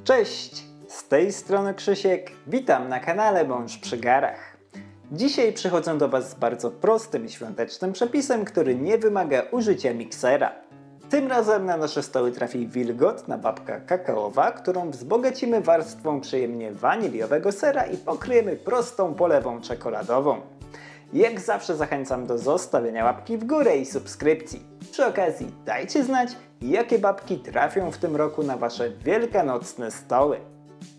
Cześć! Z tej strony Krzysiek, witam na kanale Mąż przy garach. Dzisiaj przychodzę do Was z bardzo prostym i świątecznym przepisem, który nie wymaga użycia miksera. Tym razem na nasze stoły trafi wilgotna babka kakaowa, którą wzbogacimy warstwą przyjemnie waniliowego sera i pokryjemy prostą polewą czekoladową. Jak zawsze zachęcam do zostawienia łapki w górę i subskrypcji. Przy okazji dajcie znać, jakie babki trafią w tym roku na Wasze wielkanocne stoły.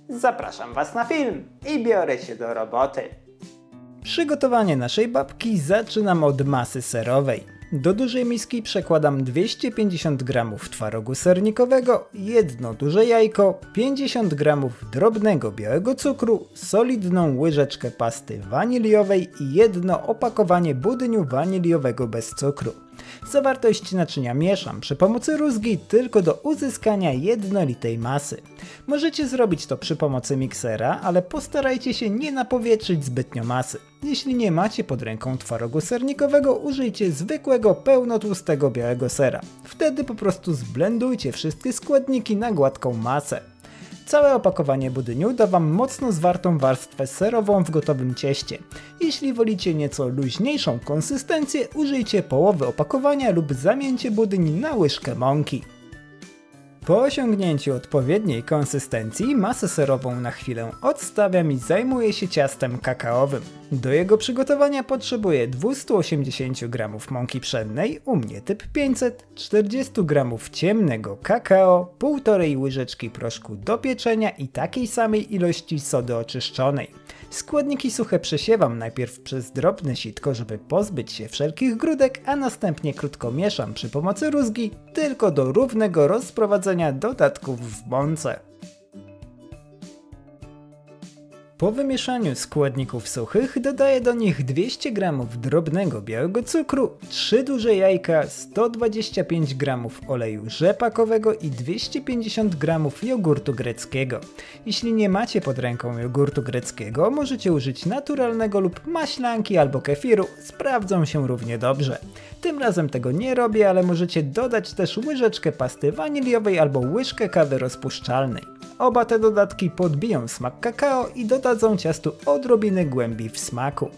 Zapraszam Was na film i biorę się do roboty. Przygotowanie naszej babki zaczynam od masy serowej. Do dużej miski przekładam 250 g twarogu sernikowego, jedno duże jajko, 50 g drobnego białego cukru, solidną łyżeczkę pasty waniliowej i jedno opakowanie budyniu waniliowego bez cukru. Zawartość naczynia mieszam przy pomocy rózgi tylko do uzyskania jednolitej masy. Możecie zrobić to przy pomocy miksera, ale postarajcie się nie napowietrzyć zbytnio masy. Jeśli nie macie pod ręką twarogu sernikowego, użyjcie zwykłego pełnotłustego białego sera. Wtedy po prostu zblendujcie wszystkie składniki na gładką masę. Całe opakowanie budyniu da Wam mocno zwartą warstwę serową w gotowym cieście. Jeśli wolicie nieco luźniejszą konsystencję, użyjcie połowy opakowania lub zamieńcie budyń na łyżkę mąki. Po osiągnięciu odpowiedniej konsystencji masę serową na chwilę odstawiam i zajmuję się ciastem kakaowym. Do jego przygotowania potrzebuję 280 g mąki pszennej, u mnie typ 500, 40 g ciemnego kakao, 1,5 łyżeczki proszku do pieczenia i takiej samej ilości sody oczyszczonej. Składniki suche przesiewam najpierw przez drobne sitko, żeby pozbyć się wszelkich grudek, a następnie krótko mieszam przy pomocy rózgi, tylko do równego rozprowadzenia dodatków w mące. Po wymieszaniu składników suchych dodaję do nich 200 g drobnego białego cukru, 3 duże jajka, 125 g oleju rzepakowego i 250 g jogurtu greckiego. Jeśli nie macie pod ręką jogurtu greckiego, możecie użyć naturalnego lub maślanki albo kefiru, sprawdzą się równie dobrze. Tym razem tego nie robię, ale możecie dodać też łyżeczkę pasty waniliowej albo łyżkę kawy rozpuszczalnej. Oba te dodatki podbiją smak kakao i dodadzą ciastu odrobiny głębi w smaku.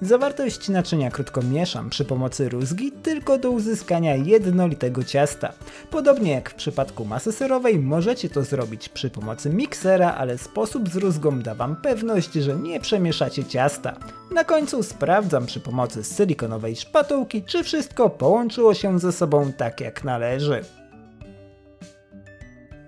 Zawartość naczynia krótko mieszam przy pomocy rózgi tylko do uzyskania jednolitego ciasta. Podobnie jak w przypadku masy serowej możecie to zrobić przy pomocy miksera, ale sposób z rózgą da Wam pewność, że nie przemieszacie ciasta. Na końcu sprawdzam przy pomocy silikonowej szpatułki, czy wszystko połączyło się ze sobą tak jak należy.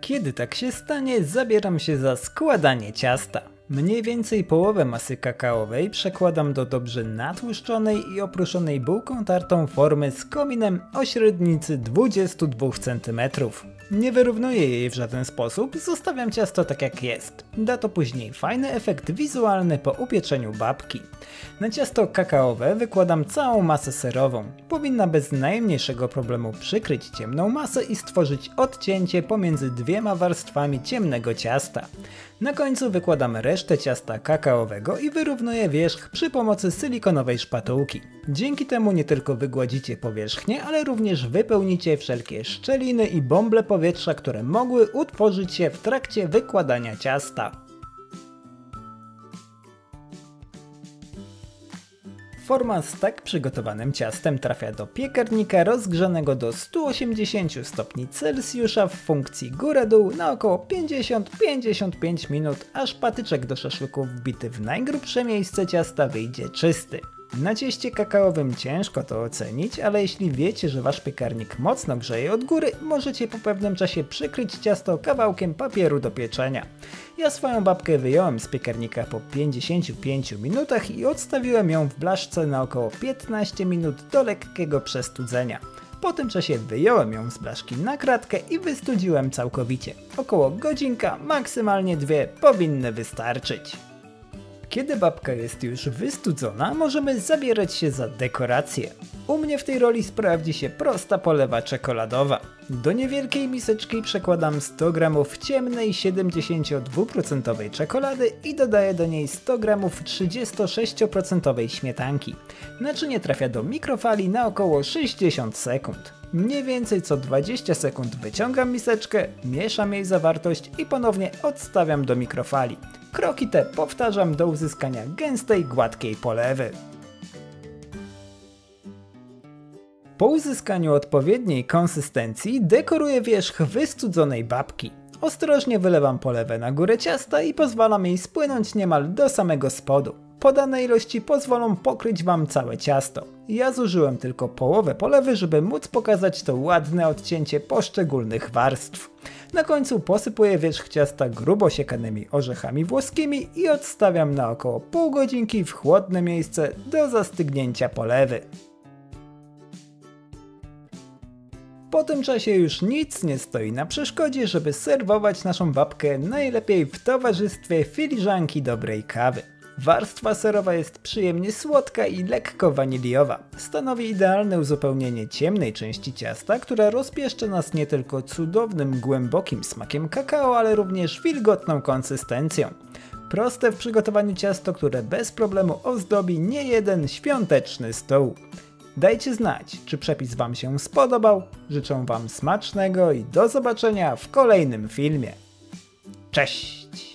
Kiedy tak się stanie, zabieram się za składanie ciasta. Mniej więcej połowę masy kakaowej przekładam do dobrze natłuszczonej i opruszonej bułką tartą formy z kominem o średnicy 22 cm. Nie wyrównuję jej w żaden sposób, zostawiam ciasto tak jak jest. Da to później fajny efekt wizualny po upieczeniu babki. Na ciasto kakaowe wykładam całą masę serową. Powinna bez najmniejszego problemu przykryć ciemną masę i stworzyć odcięcie pomiędzy dwiema warstwami ciemnego ciasta. Na końcu wykładam resztę ciasta kakaowego i wyrównuję wierzch przy pomocy silikonowej szpatułki. Dzięki temu nie tylko wygładzicie powierzchnię, ale również wypełnicie wszelkie szczeliny i bąble powietrza, które mogły utworzyć się w trakcie wykładania ciasta. Forma z tak przygotowanym ciastem trafia do piekarnika rozgrzanego do 180 stopni Celsjusza w funkcji góra-dół na około 50-55 minut, aż patyczek do szaszłyków wbity w najgrubsze miejsce ciasta wyjdzie czysty. Na cieście kakaowym ciężko to ocenić, ale jeśli wiecie, że Wasz piekarnik mocno grzeje od góry, możecie po pewnym czasie przykryć ciasto kawałkiem papieru do pieczenia. Ja swoją babkę wyjąłem z piekarnika po 55 minutach i odstawiłem ją w blaszce na około 15 minut do lekkiego przestudzenia. Po tym czasie wyjąłem ją z blaszki na kratkę i wystudziłem całkowicie. Około godzinka, maksymalnie 2 powinny wystarczyć. Kiedy babka jest już wystudzona, możemy zabierać się za dekorację. U mnie w tej roli sprawdzi się prosta polewa czekoladowa. Do niewielkiej miseczki przekładam 100 g ciemnej 72% czekolady i dodaję do niej 100 g 36% śmietanki. Naczynie trafia do mikrofali na około 60 sekund. Mniej więcej co 20 sekund wyciągam miseczkę, mieszam jej zawartość i ponownie odstawiam do mikrofali. Kroki te powtarzam do uzyskania gęstej, gładkiej polewy. Po uzyskaniu odpowiedniej konsystencji dekoruję wierzch wystudzonej babki. Ostrożnie wylewam polewę na górę ciasta i pozwalam jej spłynąć niemal do samego spodu. Podane ilości pozwolą pokryć Wam całe ciasto. Ja zużyłem tylko połowę polewy, żeby móc pokazać to ładne odcięcie poszczególnych warstw. Na końcu posypuję wierzch ciasta grubo siekanymi orzechami włoskimi i odstawiam na około pół godzinki w chłodne miejsce do zastygnięcia polewy. Po tym czasie już nic nie stoi na przeszkodzie, żeby serwować naszą babkę najlepiej w towarzystwie filiżanki dobrej kawy. Warstwa serowa jest przyjemnie słodka i lekko waniliowa. Stanowi idealne uzupełnienie ciemnej części ciasta, która rozpieszcza nas nie tylko cudownym, głębokim smakiem kakao, ale również wilgotną konsystencją. Proste w przygotowaniu ciasto, które bez problemu ozdobi niejeden świąteczny stół. Dajcie znać, czy przepis Wam się spodobał. Życzę Wam smacznego i do zobaczenia w kolejnym filmie. Cześć!